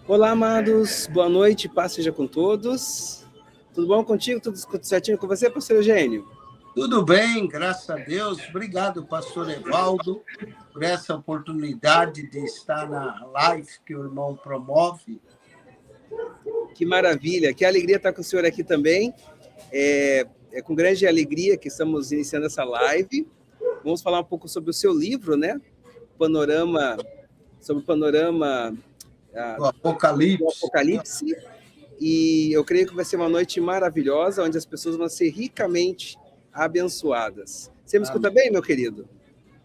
Olá, amados. Boa noite, paz seja com todos. Tudo bom contigo? Tudo certinho com você, pastor Eugênio? Tudo bem, graças a Deus. Obrigado, pastor Evaldo, por essa oportunidade de estar na live que o irmão promove. Que maravilha, que alegria estar com o senhor aqui também. É com grande alegria que estamos iniciando essa live. Vamos falar um pouco sobre o seu livro, né? Sobre o panorama Do Apocalipse. do Apocalipse. E eu creio que vai ser uma noite maravilhosa, onde as pessoas vão ser ricamente abençoadas. Você me escuta bem, meu querido?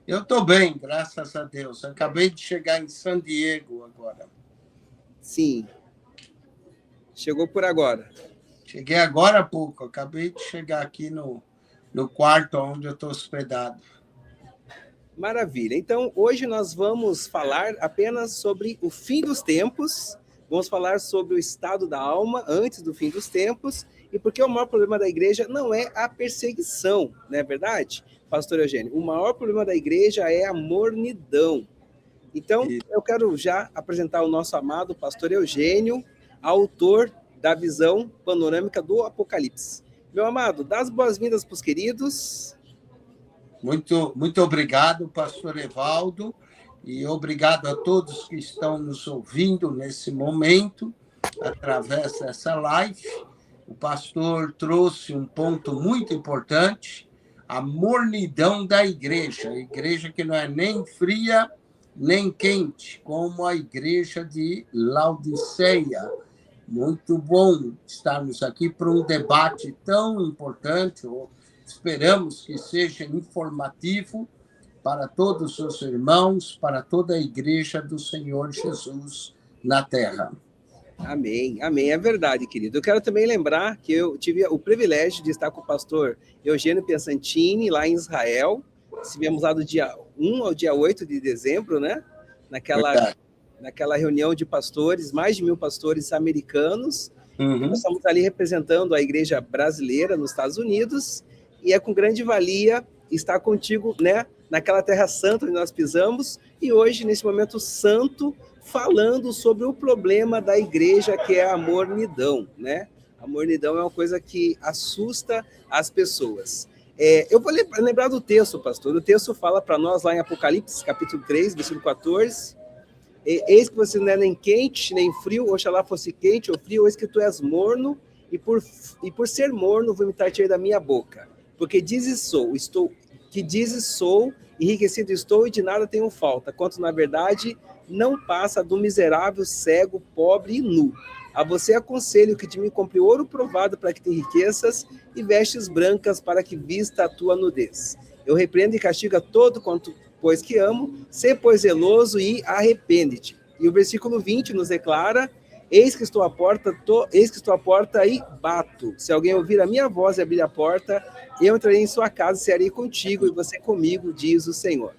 Eu estou bem, graças a Deus. Acabei de chegar em San Diego agora. Sim. Chegou por agora. Cheguei agora há pouco. Acabei de chegar aqui no quarto onde eu estou hospedado. Maravilha. Então, hoje nós vamos falar apenas sobre o fim dos tempos. Vamos falar sobre o estado da alma antes do fim dos tempos. E porque o maior problema da igreja não é a perseguição, não é verdade, pastor Eugênio? O maior problema da igreja é a mornidão. Então, eu quero já apresentar o nosso amado pastor Eugênio, autor da visão panorâmica do Apocalipse. Meu amado, dá as boas-vindas para os queridos. Muito obrigado, pastor Evaldo, e obrigado a todos que estão nos ouvindo nesse momento, através dessa live. O pastor trouxe um ponto muito importante, a mornidão da igreja. A igreja que não é nem fria, nem quente, como a igreja de Laodiceia. Muito bom estarmos aqui para um debate tão importante. Esperamos que seja informativo para todos os irmãos, para toda a igreja do Senhor Jesus na terra. Amém, amém, é verdade, querido. Eu quero também lembrar que eu tive o privilégio de estar com o pastor Eugênio Piacentini, lá em Israel. Estivemos lá do dia 1 ao dia 8 de dezembro, né? Naquela reunião de pastores, mais de 1.000 pastores americanos. Uhum. Nós estamos ali representando a igreja brasileira nos Estados Unidos, e é com grande valia estar contigo, né? Naquela terra santa onde nós pisamos, e hoje, nesse momento santo, falando sobre o problema da igreja, que é a mornidão, né? A mornidão é uma coisa que assusta as pessoas. Eu vou lembrar do texto, pastor. O texto fala para nós lá em Apocalipse, capítulo 3, versículo 14. Eis que você não é nem quente, nem frio, oxalá fosse quente ou frio, eis que tu és morno, e por ser morno, vomitar-te-ei da minha boca. Porque dizes sou, enriquecido estou e de nada tenho falta, quanto na verdade não passa do miserável, cego, pobre e nu. A você aconselho que de mim compre ouro provado para que te enriqueças e vestes brancas para que vista a tua nudez. Eu repreendo e castigo a todo quanto pois que amo, sê pois zeloso e arrepende-te. E o versículo 20 nos declara: eis que estou à porta e bato. Se alguém ouvir a minha voz e abrir a porta, eu entrarei em sua casa e cearei contigo e você comigo, diz o Senhor.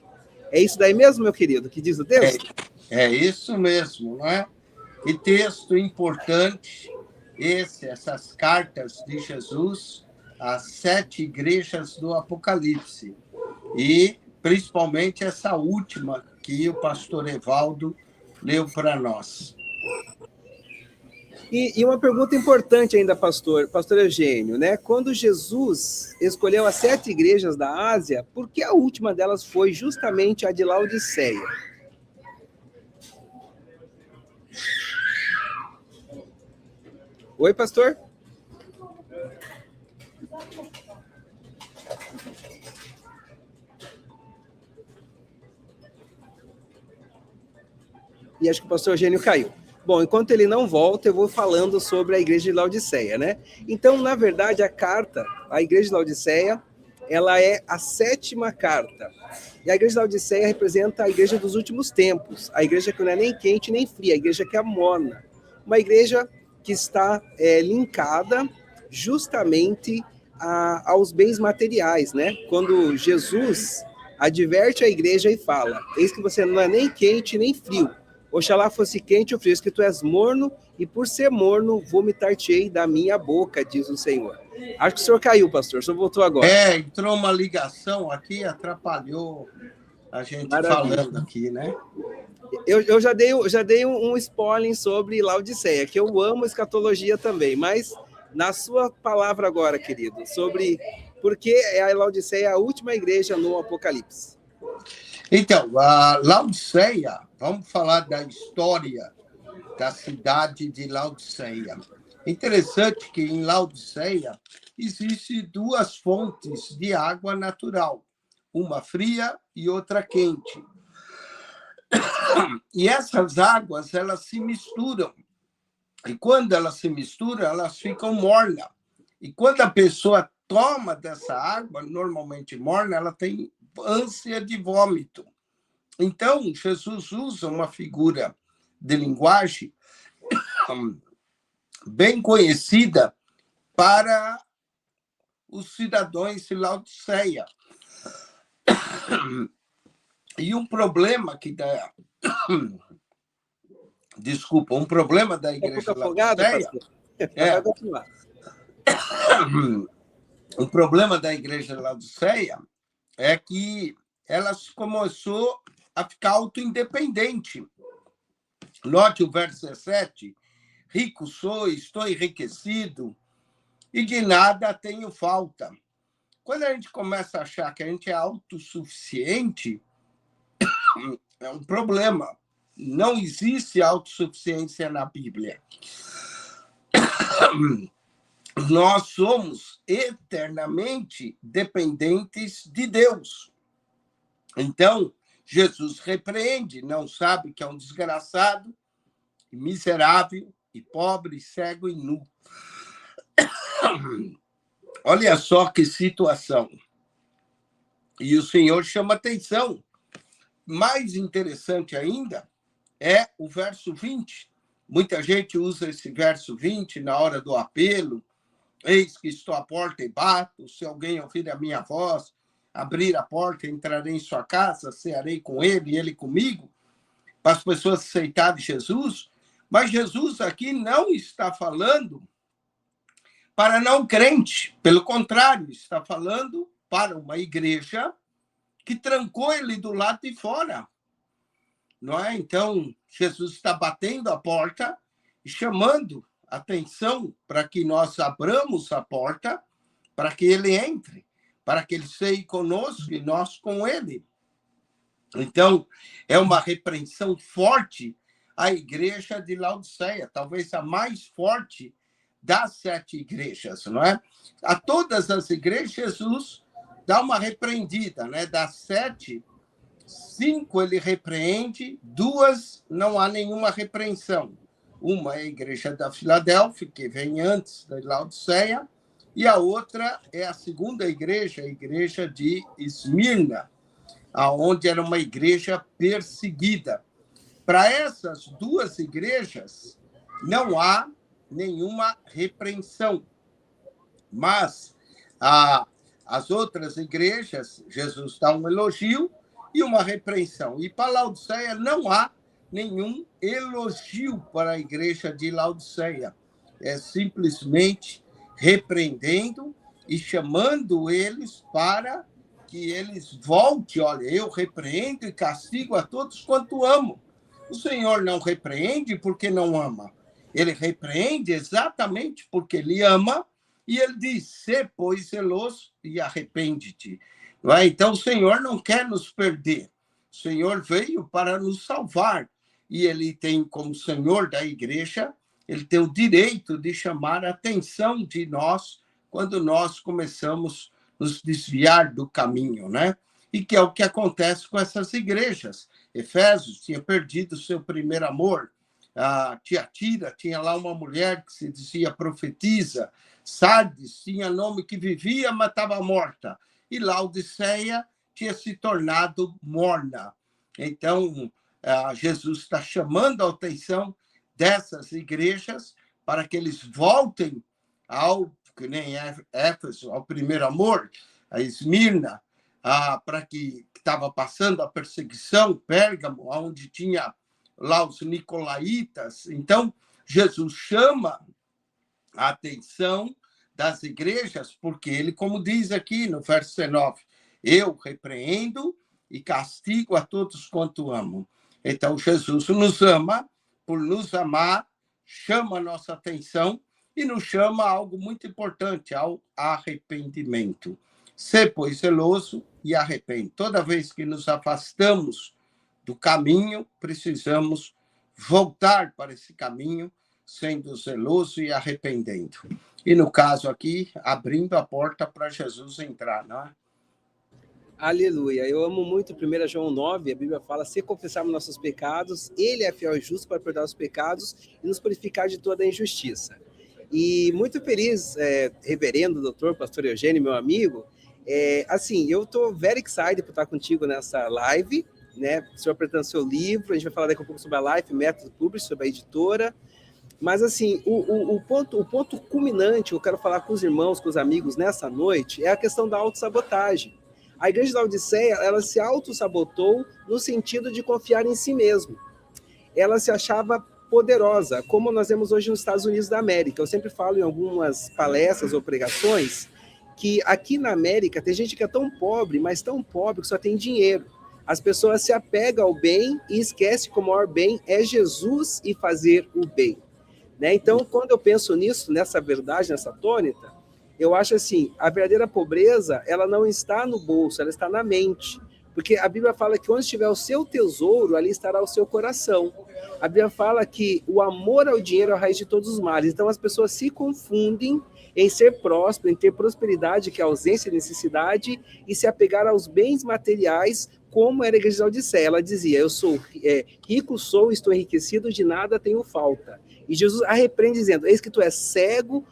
É isso daí mesmo, meu querido, que diz o texto? É isso mesmo, não é? Que texto importante essas cartas de Jesus às 7 igrejas do Apocalipse. E principalmente essa última que o pastor Evaldo leu para nós. E uma pergunta importante ainda, pastor Eugênio, né? Quando Jesus escolheu as 7 igrejas da Ásia, por que a última delas foi justamente a de Laodiceia? Oi, pastor? E acho que o pastor Eugênio caiu. Bom, enquanto ele não volta, eu vou falando sobre a igreja de Laodiceia, né? Então, na verdade, a igreja de Laodiceia, ela é a 7ª carta. E a igreja de Laodiceia representa a igreja dos últimos tempos, a igreja que não é nem quente nem fria, a igreja que é morna. Uma igreja que está linkada justamente aos bens materiais, né? Quando Jesus adverte a igreja e fala: eis que você não é nem quente nem frio, oxalá fosse quente ou frio, que tu és morno, e por ser morno, vomitar-te-ei da minha boca, diz o Senhor. Acho que o senhor caiu, pastor, o senhor voltou agora. Entrou uma ligação aqui, atrapalhou a gente falando aqui, né? Eu já dei um spoiler sobre Laodiceia, que eu amo escatologia também, mas na sua palavra agora, querido, sobre por que a Laodiceia é a última igreja no Apocalipse. Então, a Laodiceia, vamos falar da história da cidade de Laodiceia. Interessante que em Laodiceia existem duas fontes de água natural, uma fria e outra quente. E essas águas, elas se misturam. E quando elas se misturam, elas ficam mornas. E quando a pessoa toma dessa água, normalmente morna, ela tem ânsia de vômito. Então, Jesus usa uma figura de linguagem bem conhecida para os cidadãos de Laodiceia. E um problema que dá... Desculpa, um problema da igreja de Laodiceia... Vai continuar. O problema da igreja de Laodiceia é que ela começou a ficar autoindependente. Note o verso 17. Rico sou, estou enriquecido, e de nada tenho falta. Quando a gente começa a achar que a gente é autossuficiente, é um problema. Não existe autossuficiência na Bíblia. Nós somos eternamente dependentes de Deus. Então, Jesus repreende, não sabe que é um desgraçado, miserável, e pobre, cego e nu. Olha só que situação. E o Senhor chama atenção. Mais interessante ainda é o verso 20. Muita gente usa esse verso 20 na hora do apelo. Eis que estou à porta e bato. Se alguém ouvir a minha voz, abrir a porta, entrarei em sua casa, cearei com ele e ele comigo, para as pessoas aceitarem Jesus. Mas Jesus aqui não está falando para não crente. Pelo contrário, está falando para uma igreja que trancou ele do lado de fora. Não é? Então, Jesus está batendo a porta e chamando atenção para que nós abramos a porta, para que ele entre, para que ele seja conosco e nós com ele. Então, é uma repreensão forte à igreja de Laodiceia, talvez a mais forte das 7 igrejas, não é? A todas as igrejas, Jesus dá uma repreendida, né? Das 7, 5 ele repreende, 2 não há nenhuma repreensão. Uma é a igreja da Filadélfia, que vem antes da Laodiceia, e a outra é a segunda igreja, a igreja de Esmirna, aonde era uma igreja perseguida. Para essas 2 igrejas, não há nenhuma repreensão. Mas as outras igrejas, Jesus dá um elogio e uma repreensão. E para Laodiceia não há nenhum elogio para a igreja de Laodiceia. É simplesmente repreendendo e chamando eles para que eles voltem. Olha, eu repreendo e castigo a todos quanto amo. O Senhor não repreende porque não ama. Ele repreende exatamente porque ele ama, e ele diz, sê, pois, zeloso e arrepende-te. Então, o Senhor não quer nos perder. O Senhor veio para nos salvar. E ele tem, como Senhor da igreja, ele tem o direito de chamar a atenção de nós quando nós começamos a nos desviar do caminho, né? E que é o que acontece com essas igrejas. Efésios tinha perdido seu primeiro amor. A Tiatira tinha lá uma mulher que se dizia profetisa. Sardes tinha nome que vivia, mas estava morta. E Laodiceia tinha se tornado morna. Então, Jesus está chamando a atenção dessas igrejas para que eles voltem ao, que nem Éfeso, ao primeiro amor, a Esmirna, para que estava passando a perseguição, Pérgamo, onde tinha lá os nicolaítas. Então, Jesus chama a atenção das igrejas, porque ele, como diz aqui no verso 19, eu repreendo e castigo a todos quanto amo. Então, Jesus nos ama, por nos amar, chama a nossa atenção e nos chama a algo muito importante, ao arrependimento. Sê, pois, zeloso e arrepende. Toda vez que nos afastamos do caminho, precisamos voltar para esse caminho, sendo zeloso e arrependendo. E, no caso aqui, abrindo a porta para Jesus entrar, não é? Aleluia. Eu amo muito 1 João 9, a Bíblia fala, se confessarmos nossos pecados, ele é fiel e justo para perdoar os pecados e nos purificar de toda a injustiça. E muito feliz, reverendo, doutor, pastor Eugênio, meu amigo, assim, eu estou very excited por estar contigo nessa live, né? O senhor apresentando seu livro, a gente vai falar daqui a pouco sobre a Life, Método Publish, sobre a editora, mas assim, o ponto culminante, eu quero falar com os irmãos, com os amigos nessa noite, é a questão da autossabotagem. A igreja da Laodiceia, ela se autossabotou no sentido de confiar em si mesmo. Ela se achava poderosa, como nós vemos hoje nos Estados Unidos da América. Eu sempre falo em algumas palestras ou pregações que aqui na América tem gente que é tão pobre, mas tão pobre que só tem dinheiro. As pessoas se apegam ao bem e esquecem que o maior bem é Jesus e fazer o bem. Né? Então, quando eu penso nisso, nessa verdade, nessa tônica, eu acho assim, a verdadeira pobreza, ela não está no bolso, ela está na mente. Porque a Bíblia fala que onde estiver o seu tesouro, ali estará o seu coração. A Bíblia fala que o amor ao dinheiro é a raiz de todos os males. Então as pessoas se confundem em ser próspero, em ter prosperidade, que é ausência de necessidade, e se apegar aos bens materiais, como era a igreja de Laodiceia. Ela dizia, eu sou rico, estou enriquecido, de nada tenho falta. E Jesus a repreende dizendo, eis que tu és cego,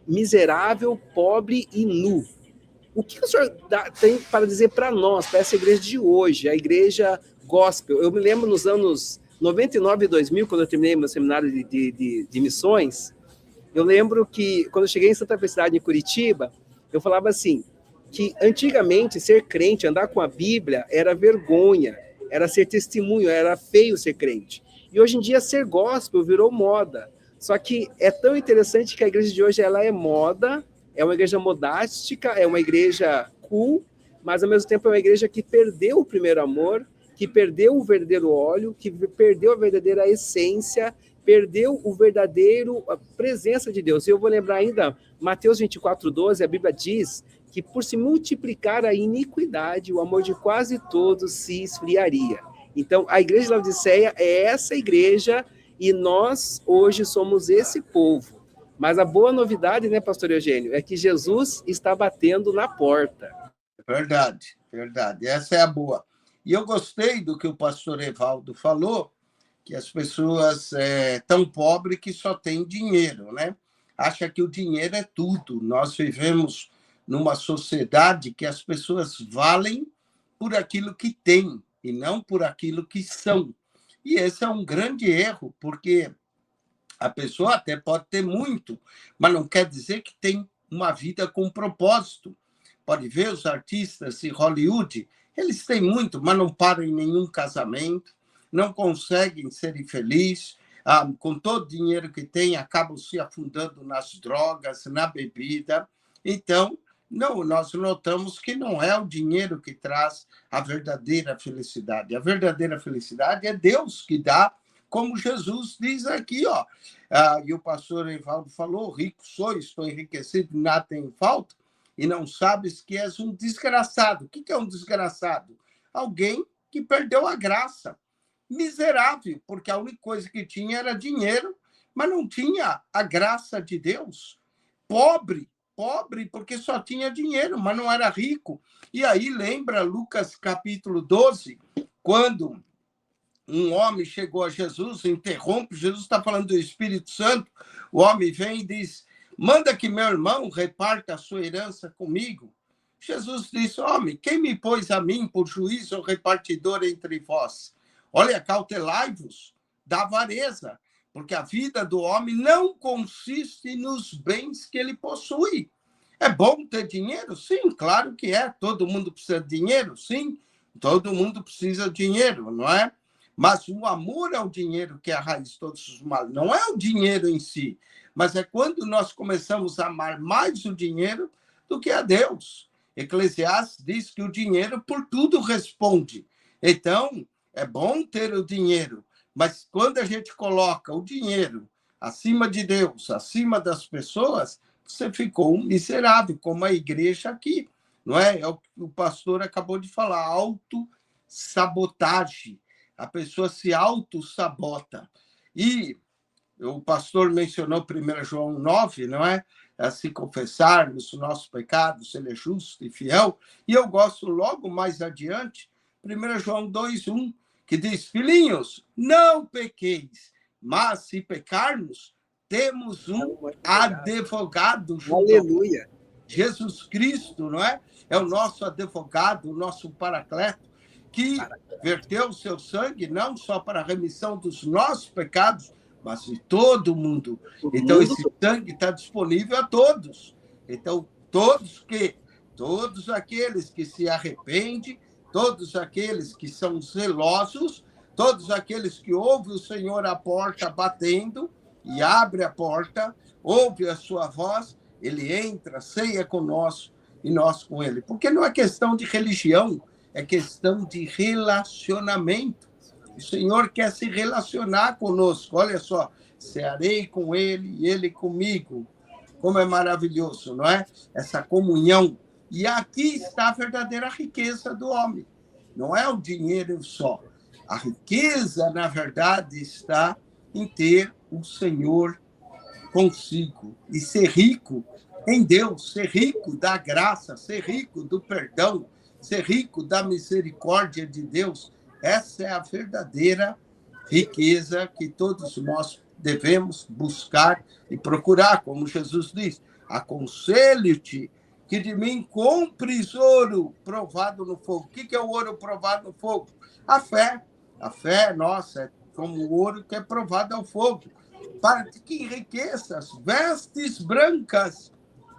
miserável, pobre e nu. O que o senhor tem para dizer para nós, para essa igreja de hoje, a igreja gospel? Eu me lembro nos anos 99 e 2000, quando eu terminei meu seminário de missões, eu lembro que, quando eu cheguei em Santa Felicidade, em Curitiba, eu falava assim, que antigamente ser crente, andar com a Bíblia, era vergonha, era ser testemunho, era feio ser crente. E hoje em dia ser gospel virou moda. Só que é tão interessante que a igreja de hoje ela é moda, é uma igreja modástica, é uma igreja cool, mas ao mesmo tempo é uma igreja que perdeu o primeiro amor, que perdeu o verdadeiro óleo, que perdeu a verdadeira essência, perdeu a presença de Deus. E eu vou lembrar ainda, Mateus 24:12, a Bíblia diz que por se multiplicar a iniquidade, o amor de quase todos se esfriaria. Então, a igreja de Laodiceia é essa igreja e nós, hoje, somos esse povo. Mas a boa novidade, né, pastor Eugênio, é que Jesus está batendo na porta. Verdade, verdade. Essa é a boa. E eu gostei do que o pastor Evaldo falou, que as pessoas tão pobres que só têm dinheiro, né? Acha que o dinheiro é tudo. Nós vivemos numa sociedade que as pessoas valem por aquilo que têm e não por aquilo que são. E esse é um grande erro, porque a pessoa até pode ter muito, mas não quer dizer que tem uma vida com propósito. Pode ver os artistas de Hollywood, eles têm muito, mas não param em nenhum casamento, não conseguem ser felizes, com todo o dinheiro que têm, acabam se afundando nas drogas, na bebida. Então, não, nós notamos que não é o dinheiro que traz a verdadeira felicidade. A verdadeira felicidade é Deus que dá, como Jesus diz aqui, ó. E o pastor Evaldo falou, rico sou, estou enriquecido, nada tenho falta, e não sabes que és um desgraçado. O que é um desgraçado? Alguém que perdeu a graça. Miserável, porque a única coisa que tinha era dinheiro, mas não tinha a graça de Deus. Pobre, porque só tinha dinheiro, mas não era rico. E aí lembra Lucas capítulo 12, quando um homem chegou a Jesus, interrompe, Jesus está falando do Espírito Santo, o homem vem e diz, manda que meu irmão reparta a sua herança comigo. Jesus disse, homem, quem me pôs a mim por juiz ou repartidor entre vós? Olha, cautelai-vos da avareza, porque a vida do homem não consiste nos bens que ele possui. É bom ter dinheiro? Sim, claro que é. Todo mundo precisa de dinheiro? Sim, todo mundo precisa de dinheiro, não é? Mas o amor ao dinheiro, que é a raiz de todos os males, não é o dinheiro em si, mas é quando nós começamos a amar mais o dinheiro do que a Deus. Eclesiastes diz que o dinheiro por tudo responde. Então, é bom ter o dinheiro, mas quando a gente coloca o dinheiro acima de Deus, acima das pessoas, você ficou um miserável, como a igreja aqui, não é? É o que o pastor acabou de falar, autossabotagem. A pessoa se autossabota. E o pastor mencionou 1 João 9, não é? Se confessarmos o nosso pecado, se ele é justo e fiel. E eu gosto logo mais adiante, 1 João 2:1, que diz: filhinhos, não pequeis, mas se pecarmos, temos um advogado junto ao Aleluia. Jesus Cristo, não é? É o nosso advogado, o nosso paracleto, que verteu o seu sangue não só para a remissão dos nossos pecados, mas de todo mundo. Então, esse sangue está disponível a todos. Então, todos aqueles que se arrependem, todos aqueles que são zelosos, todos aqueles que ouvem o Senhor à porta batendo e abre a porta, ouve a sua voz, ele entra, ceia conosco e nós com ele. Porque não é questão de religião, é questão de relacionamento. O Senhor quer se relacionar conosco. Olha só, cearei com ele e ele comigo. Como é maravilhoso, não é? Essa comunhão. E aqui está a verdadeira riqueza do homem. Não é o dinheiro só. A riqueza, na verdade, está em ter o Senhor consigo e ser rico em Deus, ser rico da graça, ser rico do perdão, ser rico da misericórdia de Deus. Essa é a verdadeira riqueza que todos nós devemos buscar e procurar, como Jesus diz: aconselho-te que de mim compres ouro provado no fogo. O que é o ouro provado no fogo? A fé. A fé nossa é como o ouro que é provado ao fogo, para que enriqueças vestes brancas,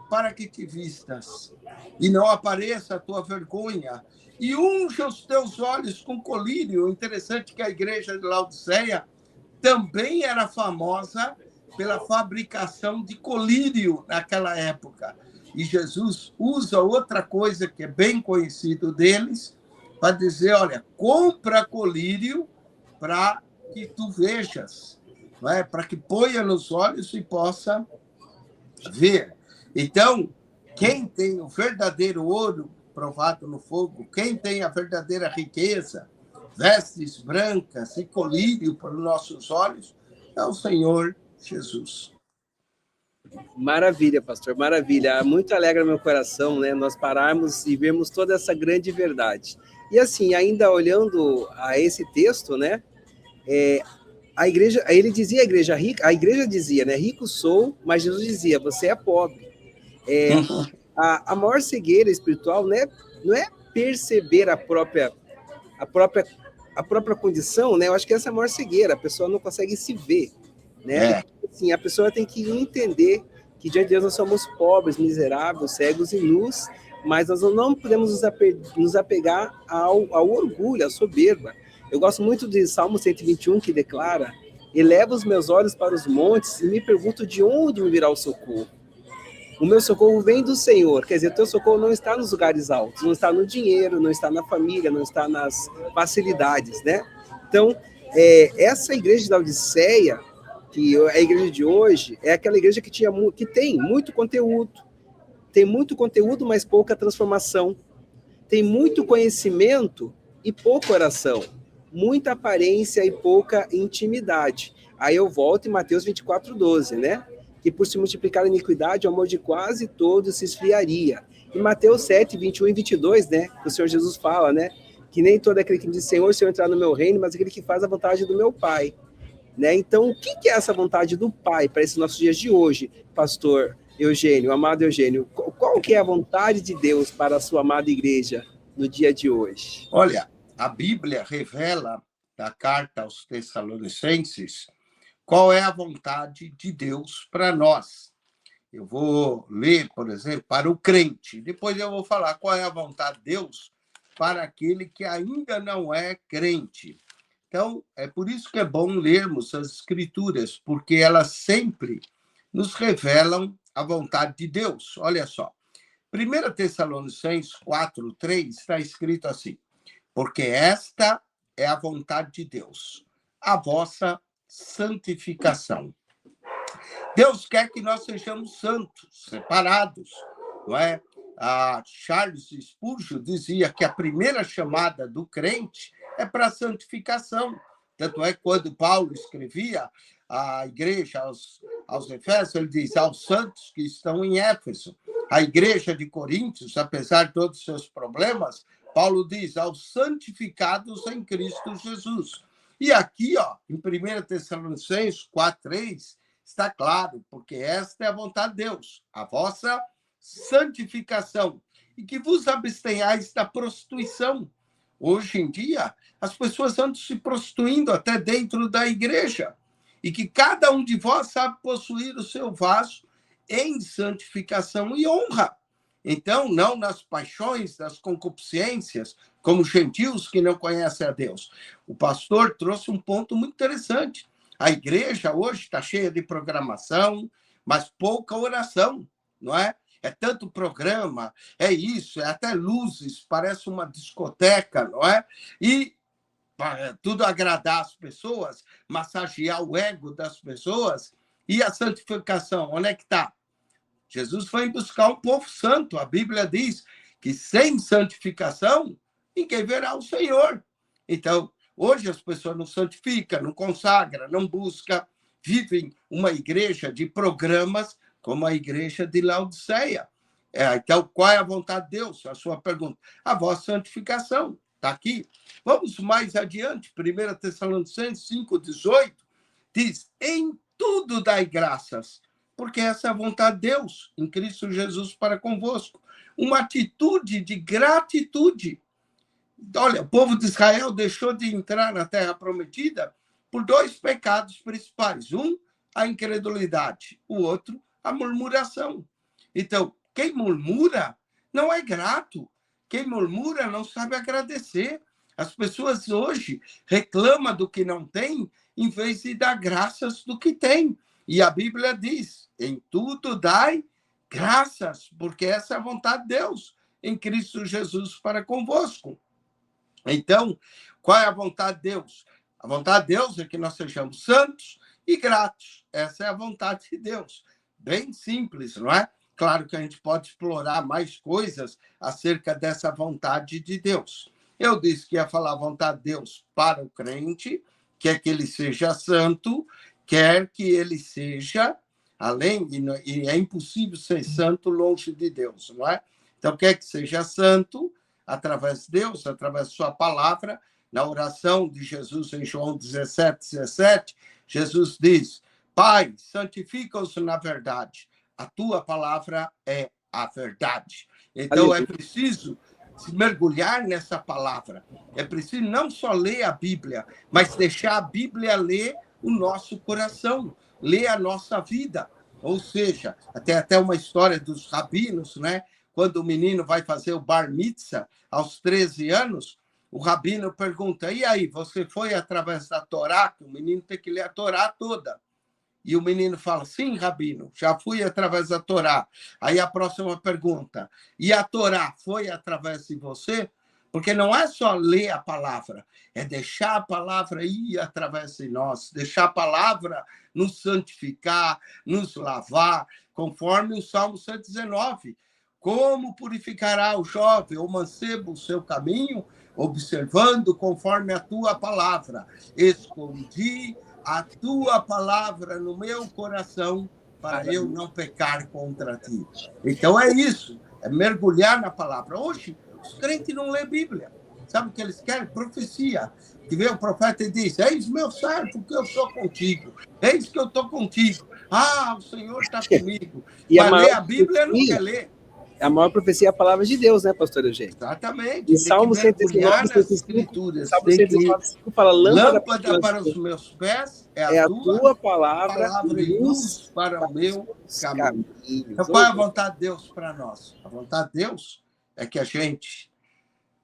para que te vistas e não apareça a tua vergonha, e unja os teus olhos com colírio. Interessante que a igreja de Laodiceia também era famosa pela fabricação de colírio naquela época. E Jesus usa outra coisa que é bem conhecido deles, para dizer: olha, compra colírio para que tu vejas, não é? Para que ponha nos olhos e possa ver. Então, quem tem o verdadeiro ouro provado no fogo, quem tem a verdadeira riqueza, vestes brancas e colírio para os nossos olhos, é o Senhor Jesus. Maravilha, pastor, maravilha. Muito alegra meu coração, né? Nós pararmos e vermos toda essa grande verdade. E assim, ainda olhando a esse texto, né? A igreja, ele dizia, a igreja rica, a igreja dizia, né? Rico sou, mas Jesus dizia: você é pobre. A maior cegueira espiritual, né? Não é perceber a própria condição, né? Eu acho que essa é a maior cegueira. A pessoa não consegue se ver, né? Assim, a pessoa tem que entender que diante de Deus nós somos pobres, miseráveis, cegos e nus, mas nós não podemos nos apegar ao orgulho, à soberba. Eu gosto muito de Salmo 121, que declara: eleva os meus olhos para os montes e me pergunto de onde me virá o socorro. O meu socorro vem do Senhor. Quer dizer, o teu socorro não está nos lugares altos, não está no dinheiro, não está na família, não está nas facilidades, né? Então, essa igreja da Laodiceia, que é a igreja de hoje, é aquela igreja que tem muito conteúdo, mas pouca transformação. Tem muito conhecimento e pouca oração. Muita aparência e pouca intimidade. Aí eu volto em Mateus 24:12, né? Que por se multiplicar a iniquidade, o amor de quase todos se esfriaria. Em Mateus 7:21 e 22, né? Que o Senhor Jesus fala, né? Que nem todo aquele que me diz Senhor, Senhor, entrar no meu reino, mas aquele que faz a vontade do meu Pai. Né? Então, o que é essa vontade do Pai para esses nossos dias de hoje, pastor Eugênio, amado Eugênio? Qual que é a vontade de Deus para a sua amada igreja no dia de hoje? Olha, a Bíblia revela, da carta aos Tessalonicenses, qual é a vontade de Deus para nós. Eu vou ler, por exemplo, para o crente. Depois eu vou falar qual é a vontade de Deus para aquele que ainda não é crente. Então, é por isso que é bom lermos as Escrituras, porque elas sempre nos revelam a vontade de Deus. Olha só, 1 Tessalonicenses 4:3 está escrito assim: porque esta é a vontade de Deus? A vossa santificação. Deus quer que nós sejamos santos, separados, não é? Charles Spurgeon dizia que a primeira chamada do crente é para a santificação. Tanto é que quando Paulo escrevia à igreja, aos Efésios, ele diz, aos santos que estão em Éfeso. A igreja de Coríntios, apesar de todos os seus problemas, Paulo diz, aos santificados em Cristo Jesus. E aqui, em 1 Tessalonicenses 4:3, está claro, porque esta é a vontade de Deus, a vossa santificação, e que vos abstenhais da prostituição. Hoje em dia, as pessoas andam se prostituindo até dentro da igreja, e que cada um de vós sabe possuir o seu vaso em santificação e honra. Então, não nas paixões, das concupiscências, como gentios que não conhecem a Deus. O pastor trouxe um ponto muito interessante. A igreja hoje está cheia de programação, mas pouca oração, não é? É tanto programa, é isso, é até luzes, parece uma discoteca, não é? E para tudo agradar as pessoas, massagear o ego das pessoas. E a santificação, onde é que está? Jesus foi buscar um povo santo. A Bíblia diz que sem santificação, ninguém verá o Senhor. Então, hoje as pessoas não santificam, não consagram, não buscam, vivem uma igreja de programas como a igreja de Laodiceia. Então, qual é a vontade de Deus? A sua pergunta. A vossa santificação. Está aqui. Vamos mais adiante. 1 Tessalonicenses 5:18 diz, em tudo dai graças, porque essa é a vontade de Deus, em Cristo Jesus para convosco. Uma atitude de gratitude. Olha, o povo de Israel deixou de entrar na Terra Prometida por 2 pecados principais. Um, a incredulidade. O outro, a murmuração. Então, quem murmura não é grato. Quem murmura não sabe agradecer. As pessoas hoje reclamam do que não tem, em vez de dar graças do que tem. E a Bíblia diz, em tudo dai graças, porque essa é a vontade de Deus, em Cristo Jesus para convosco. Então, qual é a vontade de Deus? A vontade de Deus é que nós sejamos santos e gratos. Essa é a vontade de Deus. Bem simples, não é? Claro que a gente pode explorar mais coisas acerca dessa vontade de Deus. Eu disse que ia falar a vontade de Deus para o crente, quer que ele seja santo, quer que ele seja, e é impossível ser santo longe de Deus, não é? Então, quer que seja santo, através de Deus, através de sua palavra, na oração de Jesus em João 17:17, Jesus diz, Pai, santifica-os na verdade. A tua palavra é a verdade. Então, é preciso se mergulhar nessa palavra. É preciso não só ler a Bíblia, mas deixar a Bíblia ler o nosso coração, ler a nossa vida. Ou seja, até uma história dos rabinos, né? Quando o menino vai fazer o bar mitzvah, aos 13 anos, o rabino pergunta, e aí, você foi através da Torá? Que o menino tem que ler a Torá toda. E o menino fala, sim, rabino, já fui através da Torá. Aí a próxima pergunta, e a Torá foi através de você? Porque não é só ler a palavra, é deixar a palavra ir através de nós, deixar a palavra nos santificar, nos lavar, conforme o Salmo 119. Como purificará o jovem, o mancebo, o seu caminho? Observando conforme a tua palavra. Escondi a tua palavra no meu coração para eu não pecar contra ti. Então é isso, é mergulhar na palavra. Hoje, os crentes não lêem Bíblia. Sabe o que eles querem? Profecia. Que vem o profeta e diz, eis meu servo, que eu sou contigo. Eis que eu estou contigo. Ah, o Senhor está comigo. Mas ler a Bíblia não quer ler. A maior profecia é a palavra de Deus, né, pastor Eugênio? Exatamente. E Salmo 119 fala, lâmpada para os meus pés é a tua palavra e luz para o meu caminho. Então, qual é a vontade de Deus para nós? A vontade de Deus é que a gente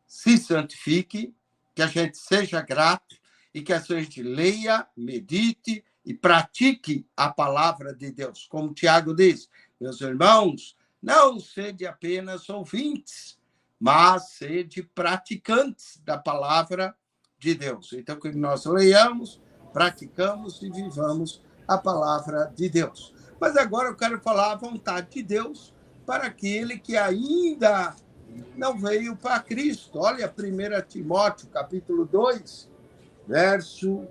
se santifique, que a gente seja grato e que a gente leia, medite e pratique a palavra de Deus. Como Tiago diz, meus irmãos, não sede apenas ouvintes, mas sede praticantes da palavra de Deus. Então, que nós leiamos, praticamos e vivamos a palavra de Deus. Mas agora eu quero falar a vontade de Deus para aquele que ainda não veio para Cristo. Olha, 1 Timóteo, capítulo 2, verso,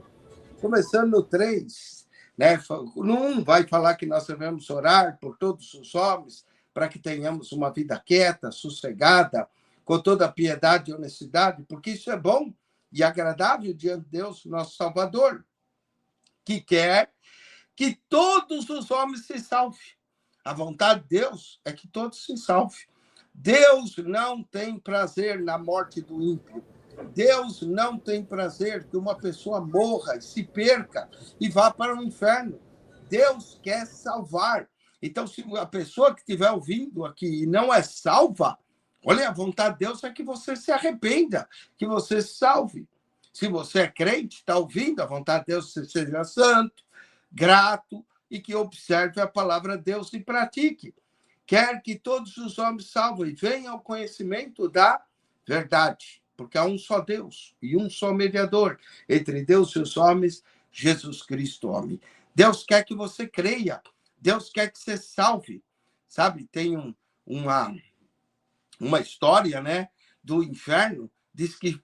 começando no 3, né? No 1 vai falar que nós devemos orar por todos os homens, para que tenhamos uma vida quieta, sossegada, com toda a piedade e honestidade, porque isso é bom e agradável diante de Deus, nosso Salvador, que quer que todos os homens se salvem. A vontade de Deus é que todos se salvem. Deus não tem prazer na morte do ímpio. Deus não tem prazer que uma pessoa morra e se perca e vá para o inferno. Deus quer salvar. Então, se a pessoa que estiver ouvindo aqui e não é salva, olha, a vontade de Deus é que você se arrependa, que você se salve. Se você é crente, está ouvindo, a vontade de Deus é que você seja santo, grato e que observe a palavra de Deus e pratique. Quer que todos os homens salvem e venham ao conhecimento da verdade, porque há um só Deus e um só mediador entre Deus e os homens, Jesus Cristo, homem. Deus quer que você creia, Deus quer que você salve. Sabe, tem uma história, né, do inferno, diz que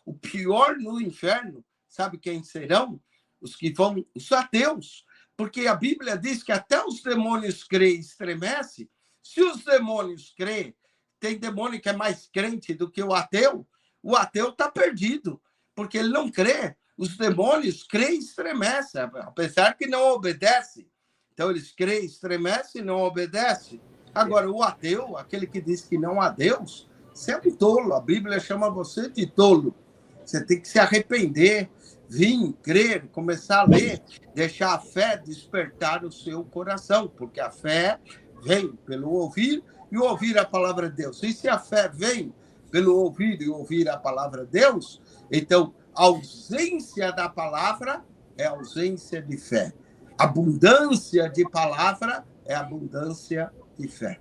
o pior no inferno, sabe quem serão? Os que vão, os ateus. Porque a Bíblia diz que até os demônios creem e estremecem. Se os demônios creem, tem demônio que é mais crente do que o ateu está perdido, porque ele não crê. Os demônios creem e estremecem, apesar que não obedecem. Então, eles creem, estremecem e não obedecem. Agora, o ateu, aquele que diz que não há Deus, sempre tolo. A Bíblia chama você de tolo. Você tem que se arrepender, vir, crer, começar a ler, deixar a fé despertar o seu coração, porque a fé vem pelo ouvir e ouvir a palavra de Deus. E se a fé vem pelo ouvir e ouvir a palavra de Deus, então a ausência da palavra é ausência de fé. Abundância de palavra é abundância de fé.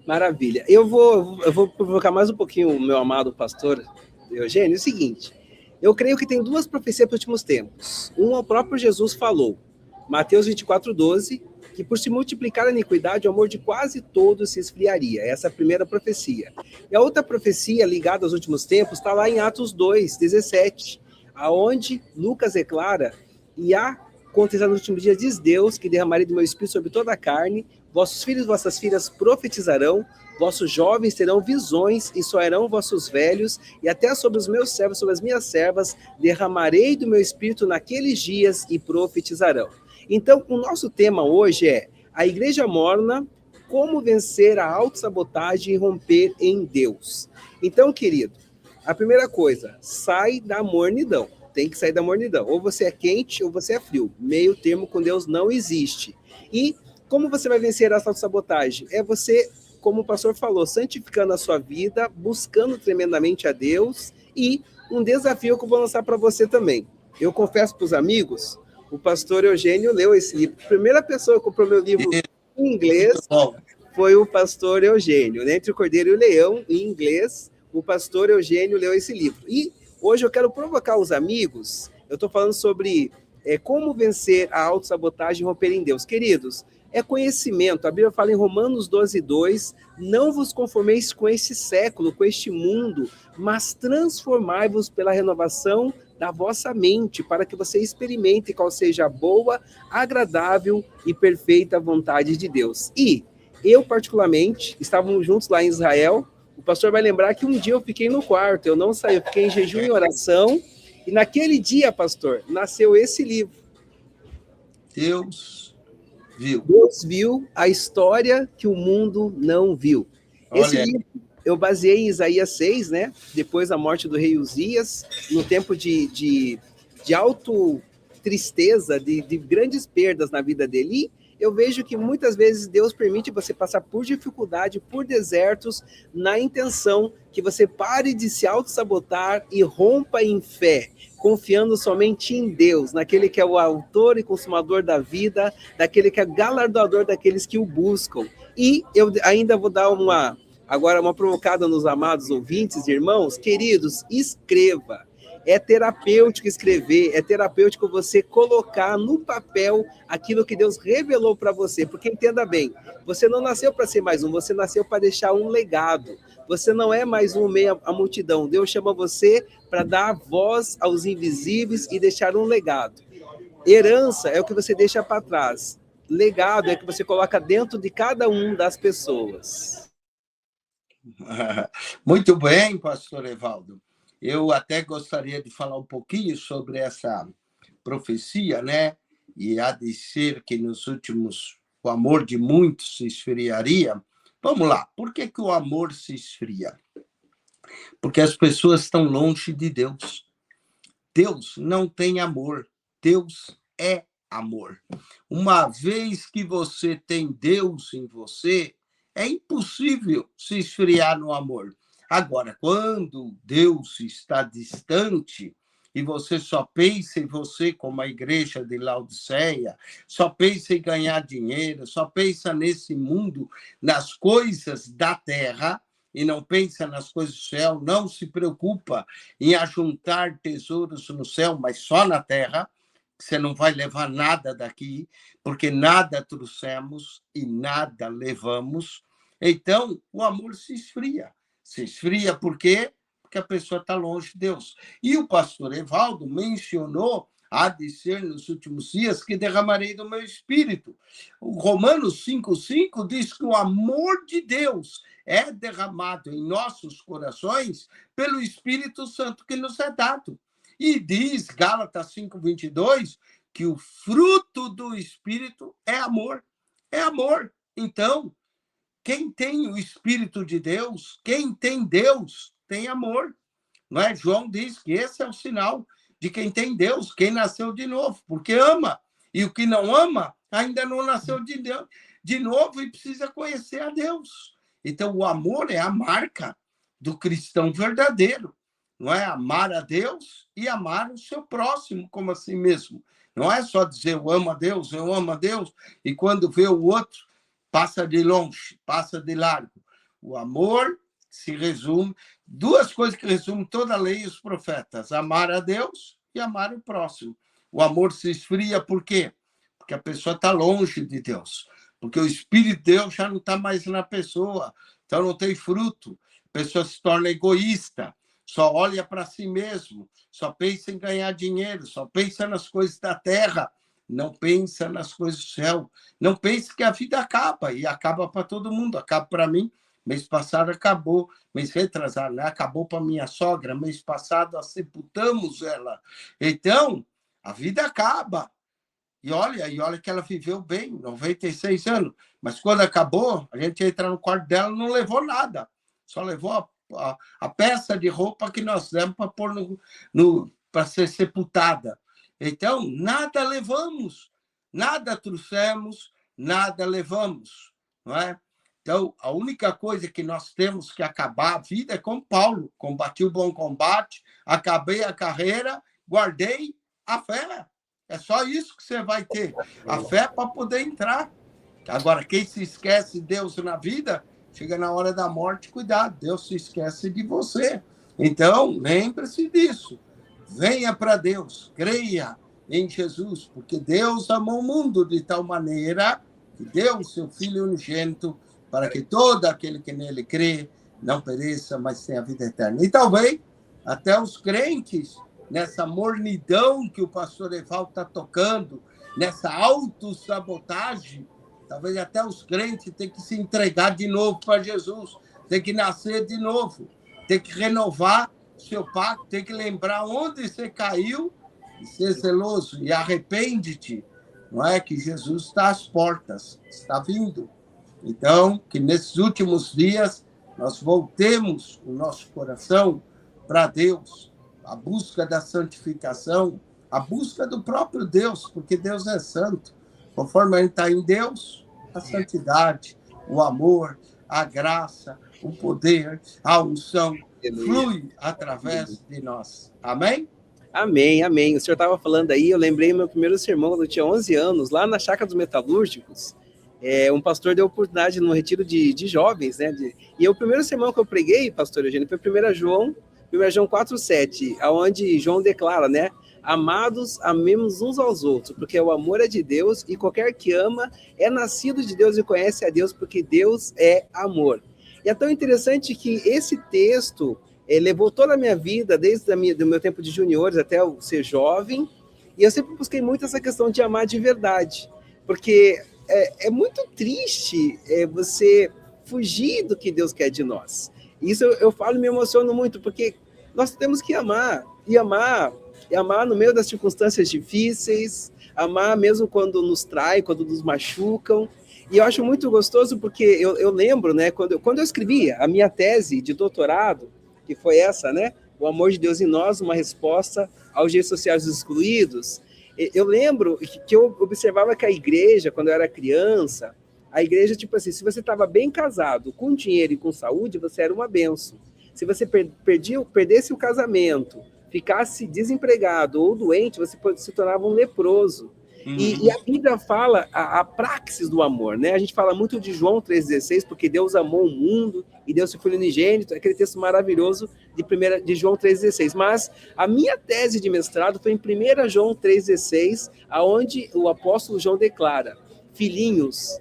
Maravilha. Eu vou provocar mais um pouquinho o meu amado pastor Eugênio. É o seguinte, eu creio que tem duas profecias para os últimos tempos. Uma, o próprio Jesus falou, Mateus 24:12, que por se multiplicar a iniquidade, o amor de quase todos se esfriaria. Essa é a primeira profecia. E a outra profecia ligada aos últimos tempos está lá em Atos 2:17, aonde Lucas declara, e acontecerá nos últimos dias, diz Deus, que derramarei do meu espírito sobre toda a carne, vossos filhos e vossas filhas profetizarão, vossos jovens terão visões e soarão vossos velhos, e até sobre os meus servos, sobre as minhas servas, derramarei do meu espírito naqueles dias e profetizarão. Então, o nosso tema hoje é a igreja morna, como vencer a autossabotagem e romper em Deus. Então, querido, a primeira coisa, sai da mornidão. Tem que sair da mornidão. Ou você é quente ou você é frio. Meio termo com Deus não existe. E como você vai vencer essa autossabotagem? É você, como o pastor falou, santificando a sua vida, buscando tremendamente a Deus, e um desafio que eu vou lançar para você também. Eu confesso para os amigos, o pastor Eugênio leu esse livro. A primeira pessoa que comprou meu livro em inglês foi o pastor Eugênio. Entre o Cordeiro e o Leão, em inglês, o pastor Eugênio leu esse livro. E hoje eu quero provocar os amigos, eu estou falando sobre como vencer a autossabotagem e romper em Deus. Queridos, é conhecimento. A Bíblia fala em Romanos 12:2, não vos conformeis com este século, com este mundo, mas transformai-vos pela renovação da vossa mente, para que você experimente qual seja a boa, agradável e perfeita vontade de Deus. E eu, particularmente, estávamos juntos lá em Israel, o pastor vai lembrar que um dia eu fiquei no quarto, eu não saí, eu fiquei em jejum e oração, e naquele dia, pastor, nasceu esse livro. Deus viu a história que o mundo não viu. Esse livro eu baseei em Isaías 6, né? Depois da morte do rei Uzias, no tempo de auto tristeza, de grandes perdas na vida dele. E eu vejo que muitas vezes Deus permite você passar por dificuldade, por desertos, na intenção que você pare de se auto-sabotar e rompa em fé, confiando somente em Deus, naquele que é o autor e consumador da vida, daquele que é galardoador daqueles que o buscam. E eu ainda vou dar uma provocada nos amados ouvintes, irmãos, queridos, escreva. É terapêutico escrever, é terapêutico você colocar no papel aquilo que Deus revelou para você. Porque entenda bem, você não nasceu para ser mais um, você nasceu para deixar um legado. Você não é mais um meio à multidão. Deus chama você para dar voz aos invisíveis e deixar um legado. Herança é o que você deixa para trás. Legado é o que você coloca dentro de cada um das pessoas. Muito bem, pastor Evaldo. Eu até gostaria de falar um pouquinho sobre essa profecia, né? E há de ser que nos últimos o amor de muitos se esfriaria. Vamos lá, por que o amor se esfria? Porque as pessoas estão longe de Deus. Deus não tem amor, Deus é amor. Uma vez que você tem Deus em você, é impossível se esfriar no amor. Agora, quando Deus está distante e você só pensa em você como a igreja de Laodiceia, só pensa em ganhar dinheiro, só pensa nesse mundo, nas coisas da terra, e não pensa nas coisas do céu, não se preocupa em ajuntar tesouros no céu, mas só na terra, você não vai levar nada daqui, porque nada trouxemos e nada levamos. Então, o amor se esfria. Se esfria por quê? Porque a pessoa está longe de Deus. E o pastor Evaldo mencionou, há de ser nos últimos dias, que derramarei do meu espírito. O Romanos 5,5 diz que o amor de Deus é derramado em nossos corações pelo Espírito Santo que nos é dado. E diz, Gálatas 5,22, que o fruto do Espírito é amor. É amor. Então, quem tem o Espírito de Deus, quem tem Deus, tem amor. Não é? João diz que esse é o sinal de quem tem Deus, quem nasceu de novo, porque ama. E o que não ama, ainda não nasceu de Deus, de novo e precisa conhecer a Deus. Então, o amor é a marca do cristão verdadeiro. Não é? Amar a Deus e amar o seu próximo como a si mesmo. Não é só dizer eu amo a Deus, e quando vê o outro, passa de longe, passa de largo. O amor se resume, duas coisas que resumem toda a lei e os profetas: amar a Deus e amar o próximo. O amor se esfria por quê? Porque a pessoa está longe de Deus. Porque o Espírito de Deus já não está mais na pessoa, então não tem fruto. A pessoa se torna egoísta, só olha para si mesmo, só pensa em ganhar dinheiro, só pensa nas coisas da terra, não pensa nas coisas do céu, não pensa que a vida acaba, e acaba para todo mundo, acaba para mim. Mês passado acabou, mês retrasado, né? Acabou para minha sogra, mês passado sepultamos ela. Então, a vida acaba. E olha que ela viveu bem, 96 anos. Mas quando acabou, a gente entra no quarto dela, não levou nada. Só levou a peça de roupa que nós demos para pôr para ser sepultada. Então, nada levamos, nada trouxemos, nada levamos. Não é? Então, a única coisa que nós temos que acabar a vida é como Paulo. Combati o bom combate, acabei a carreira, guardei a fé. É só isso que você vai ter. A fé para poder entrar. Agora, quem se esquece de Deus na vida, chega na hora da morte, cuidado, Deus se esquece de você. Então, lembre-se disso. Venha para Deus, creia em Jesus, porque Deus amou o mundo de tal maneira que deu o seu Filho unigênito para que todo aquele que nele crê não pereça, mas tenha a vida eterna. E talvez até os crentes, nessa mornidão que o pastor Evaldo está tocando, nessa autossabotagem, talvez até os crentes tenham que se entregar de novo para Jesus, tem que nascer de novo, tem que renovar seu pacto, tem que lembrar onde você caiu e ser zeloso, e arrepende-te, não é? Que Jesus está às portas, está vindo. Então, que nesses últimos dias nós voltemos o nosso coração para Deus, a busca da santificação, a busca do próprio Deus, porque Deus é santo. Conforme a gente está em Deus, a santidade, o amor, a graça, o poder, a unção flui através de nós. Amém? Amém, amém. O senhor estava falando aí, eu lembrei meu primeiro sermão quando eu tinha 11 anos, lá na Chácara dos Metalúrgicos. Um pastor deu oportunidade no retiro de jovens, né? E o primeiro sermão que eu preguei, pastor Eugênio, foi 1 João 1 João 4,7, onde João declara, né? Amados, amemos uns aos outros, porque o amor é de Deus, e qualquer que ama é nascido de Deus e conhece a Deus, porque Deus é amor. E é tão interessante que esse texto levou toda a minha vida, desde do meu tempo de juniores até eu ser jovem, e eu sempre busquei muito essa questão de amar de verdade, porque é muito triste você fugir do que Deus quer de nós. Isso eu falo e me emociono muito, porque nós temos que amar, e amar no meio das circunstâncias difíceis, amar mesmo quando nos traem, quando nos machucam. E eu acho muito gostoso porque eu lembro, né, quando eu escrevi a minha tese de doutorado, que foi essa, né, O Amor de Deus em Nós, uma resposta aos direitos sociais dos excluídos, eu lembro que eu observava que a igreja, quando eu era criança, a igreja, tipo assim, se você estava bem casado, com dinheiro e com saúde, você era uma bênção. Se você perdesse o casamento, ficasse desempregado ou doente, você se tornava um leproso. E a Bíblia fala a praxis do amor, né? A gente fala muito de João 3,16, porque Deus amou o mundo e deu seu Filho unigênito, aquele texto maravilhoso de João 3,16. Mas a minha tese de mestrado foi em 1 João 3,16, aonde o apóstolo João declara: filhinhos,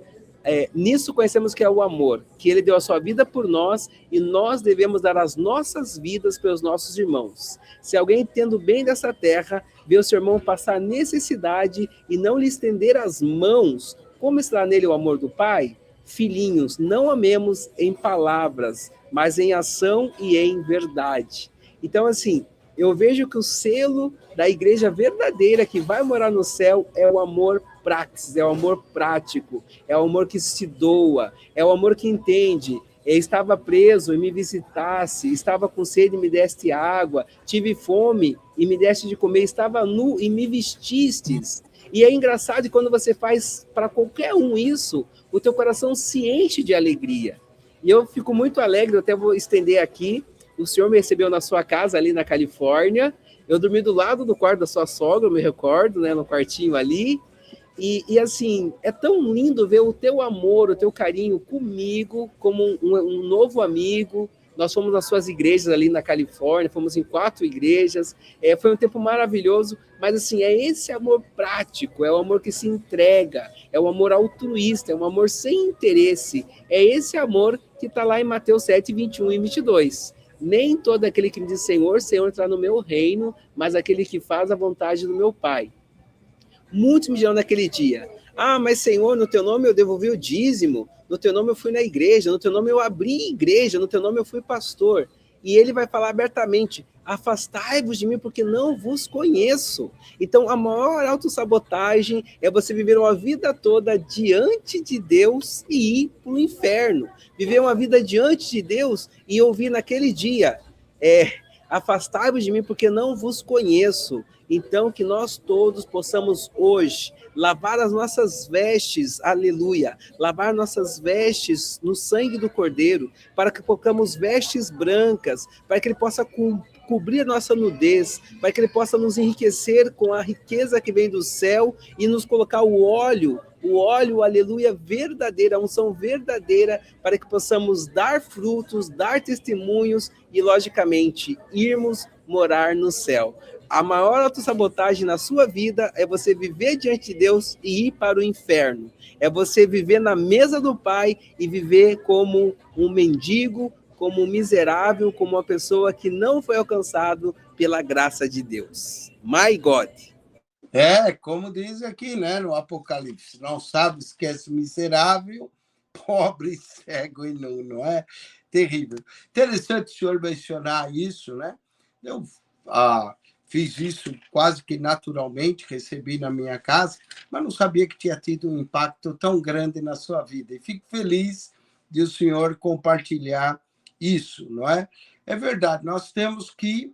nisso conhecemos que é o amor, que ele deu a sua vida por nós e nós devemos dar as nossas vidas pelos nossos irmãos. Se alguém, tendo bem dessa terra, vê o seu irmão passar necessidade e não lhe estender as mãos, como estará nele o amor do Pai? Filhinhos, não amemos em palavras, mas em ação e em verdade. Então, assim, eu vejo que o selo da igreja verdadeira que vai morar no céu é o amor praxis, é o amor prático, é o amor que se doa, é o amor que entende. Eu estava preso e me visitasse, estava com sede e me deste água, tive fome e me deste de comer, estava nu e me vestistes. E é engraçado quando você faz para qualquer um isso, o teu coração se enche de alegria. E eu fico muito alegre, eu até vou estender aqui. O senhor me recebeu na sua casa ali na Califórnia. Eu dormi do lado do quarto da sua sogra, eu me recordo, né, no quartinho ali. E assim, é tão lindo ver o teu amor, o teu carinho comigo, como um novo amigo. Nós fomos nas suas igrejas ali na Califórnia, fomos em 4 igrejas. Foi um tempo maravilhoso, mas assim, é esse amor prático, é o amor que se entrega, é o amor altruísta, é um amor sem interesse. É esse amor que está lá em Mateus 7, 21 e 22. Nem todo aquele que me diz Senhor, Senhor, entrará no meu reino, mas aquele que faz a vontade do meu Pai. Muitos me dirão naquele dia: ah, mas Senhor, no teu nome eu devolvi o dízimo, no teu nome eu fui na igreja, no teu nome eu abri igreja, no teu nome eu fui pastor. E ele vai falar abertamente: afastai-vos de mim, porque não vos conheço. Então, a maior autossabotagem é você viver uma vida toda diante de Deus e ir para o inferno. Viver uma vida diante de Deus e ouvir naquele dia: afastai-vos de mim, porque não vos conheço. Então, que nós todos possamos hoje lavar as nossas vestes, aleluia, lavar nossas vestes no sangue do Cordeiro, para que colocamos vestes brancas, para que ele possa cobrir a nossa nudez, para que ele possa nos enriquecer com a riqueza que vem do céu e nos colocar o óleo, aleluia, verdadeira, a unção verdadeira, para que possamos dar frutos, dar testemunhos e, logicamente, irmos morar no céu. A maior autossabotagem na sua vida é você viver diante de Deus e ir para o inferno. É você viver na mesa do Pai e viver como um mendigo, como um miserável, como uma pessoa que não foi alcançado pela graça de Deus. My God. Como diz aqui, né, no Apocalipse: não sabes que és miserável, pobre, cego e nu, não é? Terrível. Interessante o senhor mencionar isso, né? Eu fiz isso quase que naturalmente, recebi na minha casa, mas não sabia que tinha tido um impacto tão grande na sua vida. E fico feliz de o senhor compartilhar isso, não é? É verdade, nós temos que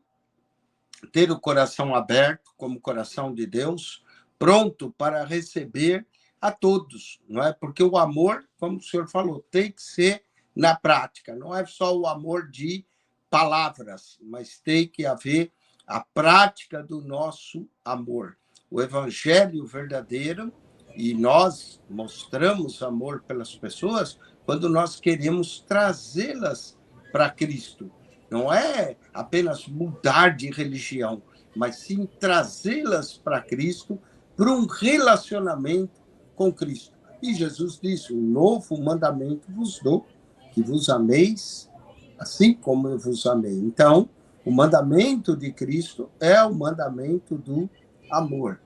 ter o coração aberto, como o coração de Deus, pronto para receber a todos, não é? Porque o amor, como o senhor falou, tem que ser na prática, não é só o amor de palavras, mas tem que haver a prática do nosso amor. O evangelho verdadeiro, e nós mostramos amor pelas pessoas quando nós queremos trazê-las para Cristo. Não é apenas mudar de religião, mas sim trazê-las para Cristo, para um relacionamento com Cristo. E Jesus disse: um novo mandamento vos dou, que vos ameis assim como eu vos amei. Então, o mandamento de Cristo é o mandamento do amor.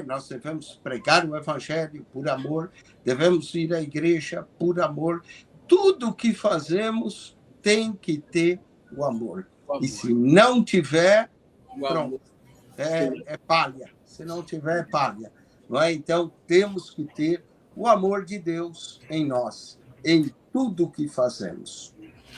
Nós devemos pregar o evangelho por amor, devemos ir à igreja por amor. Tudo que fazemos tem que ter o amor. E se não tiver, pronto, é palha. Se não tiver, é palha. Não é? Então, temos que ter o amor de Deus em nós, em tudo que fazemos.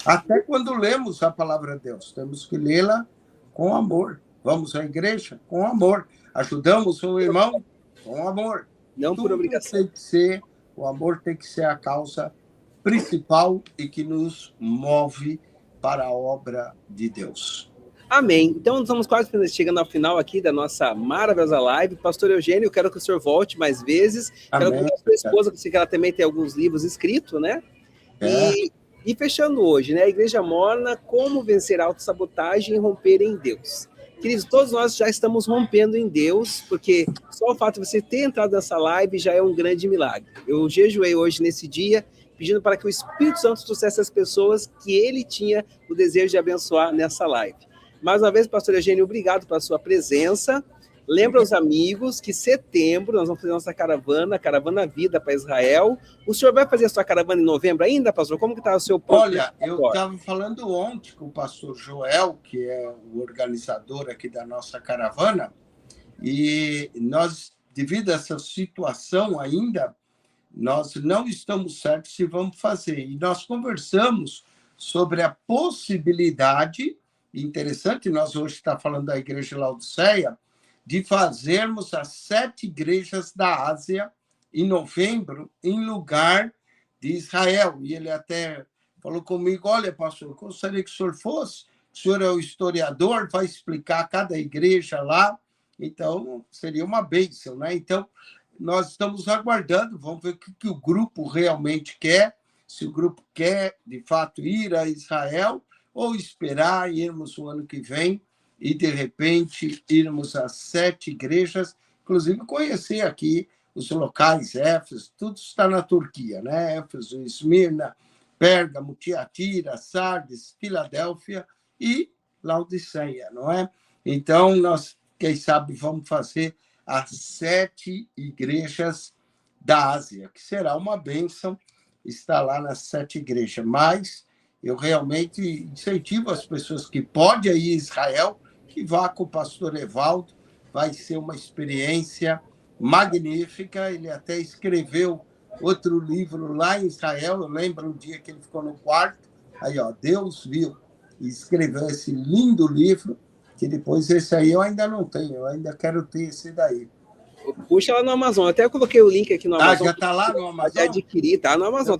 Até quando lemos a palavra de Deus, temos que lê-la com amor. Vamos à igreja com amor. Ajudamos o irmão com amor. Não por obrigação. O amor tem que ser a causa principal e que nos move para a obra de Deus. Amém. Então, estamos quase chegando ao final aqui da nossa maravilhosa live. Pastor Eugênio, eu quero que o senhor volte mais vezes. Amém. Quero que a sua esposa, que ela também tem alguns livros escritos, né? E fechando hoje, né? A Igreja Morna, como vencer a autossabotagem e romper em Deus. Queridos, todos nós já estamos rompendo em Deus, porque só o fato de você ter entrado nessa live já é um grande milagre. Eu jejuei hoje nesse dia, pedindo para que o Espírito Santo trouxesse as pessoas que ele tinha o desejo de abençoar nessa live. Mais uma vez, pastor Eugênio, obrigado pela sua presença. Lembra aos amigos que setembro nós vamos fazer nossa Caravana Vida para Israel. O senhor vai fazer a sua caravana em novembro ainda, pastor? Como que está o seu plano? Olha, eu estava falando ontem com o pastor Joel, que é o organizador aqui da nossa caravana, e nós, devido a essa situação ainda, nós não estamos certos se vamos fazer. E nós conversamos sobre a possibilidade, interessante, nós hoje estamos falando da Igreja de Laodiceia, de fazermos as 7 igrejas da Ásia em novembro, em lugar de Israel. E ele até falou comigo: olha, pastor, eu gostaria que o senhor fosse, o senhor é o historiador, vai explicar cada igreja lá, então seria uma bênção, né? Então, nós estamos aguardando, vamos ver o que o grupo realmente quer, se o grupo quer, de fato, ir a Israel, ou esperar irmos o ano que vem, e, de repente, irmos às 7 igrejas, inclusive conhecer aqui os locais, Éfeso, tudo está na Turquia, né? Éfeso, Esmirna, Pérgamo, Tiatira, Sardes, Filadélfia e Laodiceia, não é? Então, nós, quem sabe, vamos fazer as 7 igrejas da Ásia, que será uma bênção estar lá nas 7 igrejas. Mas eu realmente incentivo as pessoas que podem ir a Israel, que vá com o pastor Evaldo, vai ser uma experiência magnífica. Ele até escreveu outro livro lá em Israel, eu lembro um dia que ele ficou no quarto, aí, ó, Deus viu, e escreveu esse lindo livro, que depois esse aí eu ainda não tenho, eu ainda quero ter esse daí. Puxa lá no Amazon, eu até coloquei o link aqui no Amazon. Já está lá no Amazon? Já adquiri, tá no Amazon.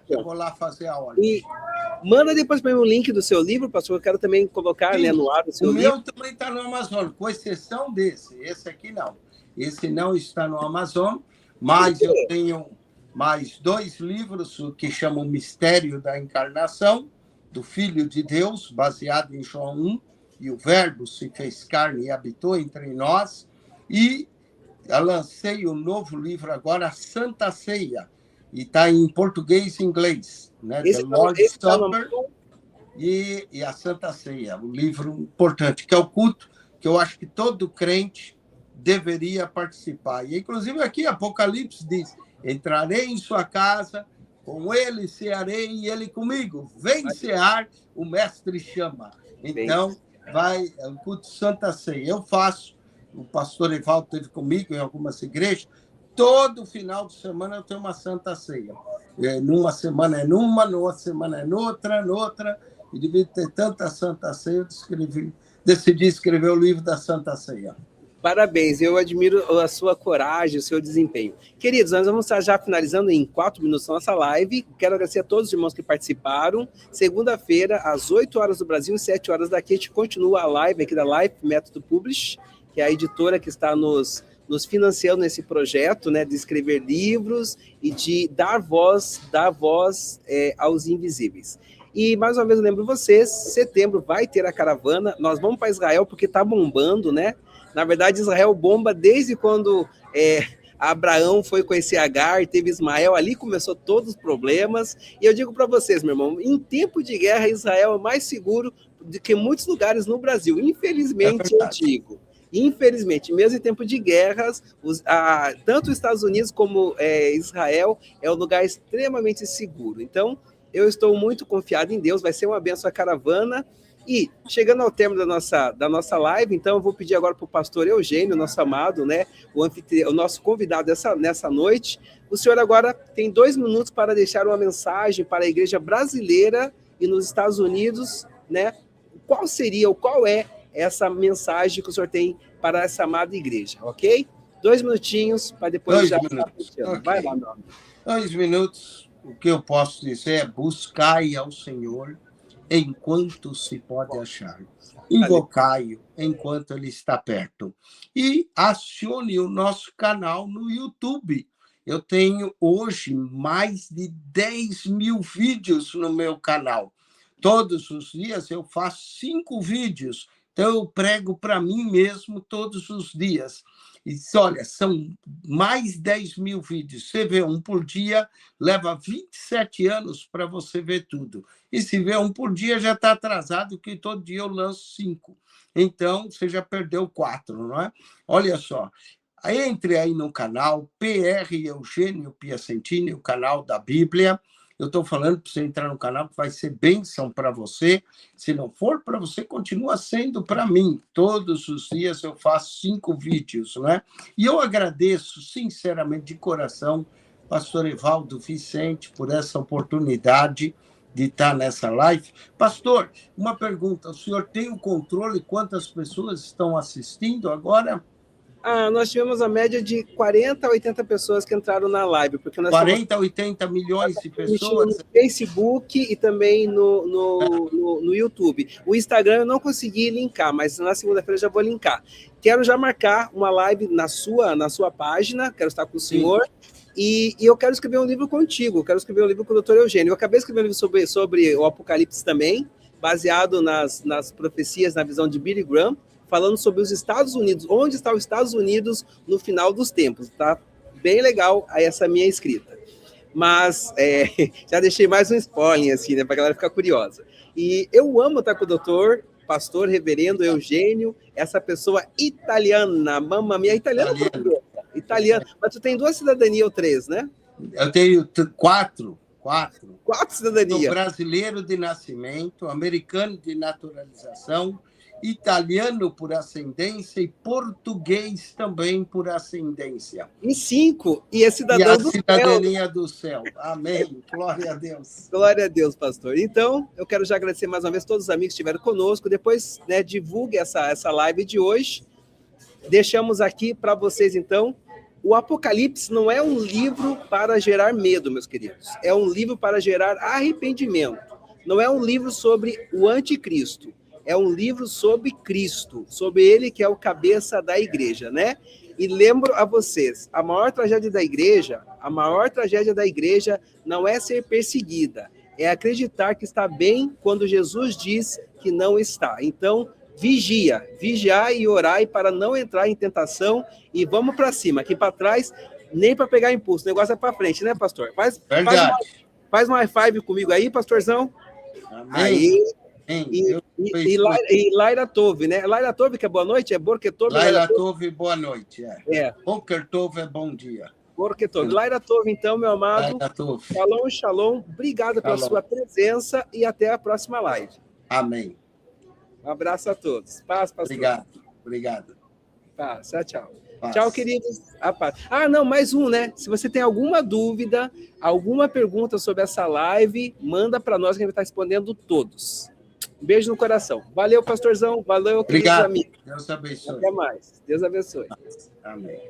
Eu vou lá fazer a ordem. E manda depois para mim o link do seu livro, pastor, eu quero também colocar, né, no ar o seu livro. O meu também está no Amazon, com exceção desse. Esse aqui não. Esse não está no Amazon, mas eu tenho mais 2 livros que chamam Mistério da Encarnação, do Filho de Deus, baseado em João 1, e o Verbo se fez carne e habitou entre nós, e eu lancei um novo livro agora, a Santa Ceia, e está em português e inglês, né? The Lord's Supper e a Santa Ceia, um livro importante, que é o culto que eu acho que todo crente deveria participar. E, inclusive, aqui Apocalipse diz: entrarei em sua casa, com ele cearei e ele comigo. Vem cear, o mestre chama. Então, vai o culto Santa Ceia. Eu faço, o pastor Evaldo esteve comigo em algumas igrejas, todo final de semana eu tenho uma Santa Ceia. Numa semana é numa, noutra semana é noutra, e devido ter tanta Santa Ceia, eu decidi escrever o livro da Santa Ceia. Parabéns, eu admiro a sua coragem, o seu desempenho. Queridos, nós vamos estar já finalizando em 4 minutos a nossa live. Quero agradecer a todos os irmãos que participaram. Segunda-feira, às 8 horas do Brasil e 7 horas daqui, a gente continua a live aqui da Life Método Publish, que é a editora que está nos financiando nesse projeto, né, de escrever livros e de dar voz aos invisíveis. E, mais uma vez, eu lembro vocês, setembro vai ter a caravana, nós vamos para Israel porque está bombando, né? Na verdade, Israel bomba desde quando Abraão foi conhecer Agar, teve Ismael, ali começou todos os problemas. E eu digo para vocês, meu irmão, em tempo de guerra, Israel é mais seguro do que muitos lugares no Brasil. Infelizmente, eu digo. Infelizmente, mesmo em tempo de guerras, tanto os Estados Unidos como Israel é um lugar extremamente seguro. Então, eu estou muito confiado em Deus, vai ser uma benção a caravana. E, chegando ao término da nossa live, então eu vou pedir agora para o pastor Eugênio, nosso amado, né, o nosso convidado nessa noite. O senhor agora tem 2 minutos para deixar uma mensagem para a igreja brasileira e nos Estados Unidos, né? Qual é essa mensagem que o senhor tem para essa amada igreja, ok? 2 minutinhos para depois já... Okay. Vai lá, meu amigo. 2 minutos. O que eu posso dizer é buscai ao Senhor enquanto se pode achar. Invocai-o enquanto ele está perto. E acione o nosso canal no YouTube. Eu tenho hoje mais de 10 mil vídeos no meu canal. Todos os dias eu faço 5 vídeos. Então, eu prego para mim mesmo todos os dias. E olha, são mais 10 mil vídeos. Você vê um por dia, leva 27 anos para você ver tudo. E se vê um por dia, já está atrasado, porque todo dia eu lanço 5. Então, você já perdeu 4, não é? Olha só, entre aí no canal PR Eugênio Piacentini, o canal da Bíblia. Eu estou falando para você entrar no canal, que vai ser bênção para você. Se não for para você, continua sendo para mim. Todos os dias eu faço 5 vídeos, né? E eu agradeço, sinceramente, de coração, pastor Evaldo Vicente, por essa oportunidade de estar nessa live. Pastor, uma pergunta. O senhor tem o controle quantas pessoas estão assistindo agora? Nós tivemos a média de 40 a 80 pessoas que entraram na live. Porque nós 40 a 80 milhões de pessoas? No Facebook e também no YouTube. O Instagram eu não consegui linkar, mas na segunda-feira já vou linkar. Quero já marcar uma live na sua página, quero estar com o senhor. E eu quero escrever um livro contigo, quero escrever um livro com o Dr. Eugênio. Eu acabei de escrever um livro sobre o Apocalipse também, baseado nas profecias, na visão de Billy Graham, falando sobre os Estados Unidos, onde está os Estados Unidos no final dos tempos. Tá bem legal essa minha escrita. Mas já deixei mais um spoiler, assim, né, para a galera ficar curiosa. E eu amo estar com o doutor, pastor, reverendo Eugênio, essa pessoa italiana, mamma mia, italiana. Mas tu tem 2 cidadanias ou 3, né? Eu tenho 4. 4 cidadanias. Sou brasileiro de nascimento, americano de naturalização, italiano por ascendência e português também por ascendência. Em 5, e é cidadão do céu. E a cidadania do céu. Amém. Glória a Deus. Glória a Deus, pastor. Então, eu quero já agradecer mais uma vez todos os amigos que estiveram conosco. Depois, né, divulgue essa live de hoje. Deixamos aqui para vocês, então, o Apocalipse não é um livro para gerar medo, meus queridos. É um livro para gerar arrependimento. Não é um livro sobre o anticristo. É um livro sobre Cristo, sobre ele que é o cabeça da igreja, né? E lembro a vocês, a maior tragédia da igreja não é ser perseguida, é acreditar que está bem quando Jesus diz que não está. Então, vigiai e orai para não entrar em tentação e vamos para cima, aqui para trás, nem para pegar impulso, o negócio é para frente, né, pastor? Faz uma high five comigo aí, pastorzão. Amém. Aí. E Laira Tove, né? Laira Tove, que é boa noite? É Borke Tove? Laira Tove, boa noite. Boker Tove é bom dia. Borke Tove. Laira Tove, então, meu amado. Shalom, shalom. Obrigado pela sua presença e até a próxima live. Amém. Um abraço a todos. Paz, pastor. Obrigado. Paz. Tchau. Paz. Tchau, queridos. A paz. Não, mais um, né? Se você tem alguma dúvida, alguma pergunta sobre essa live, manda para nós que a gente vai estar respondendo todos. Um beijo no coração. Valeu, pastorzão. Valeu, queridos amigos. Deus abençoe. Até mais. Deus abençoe. Amém.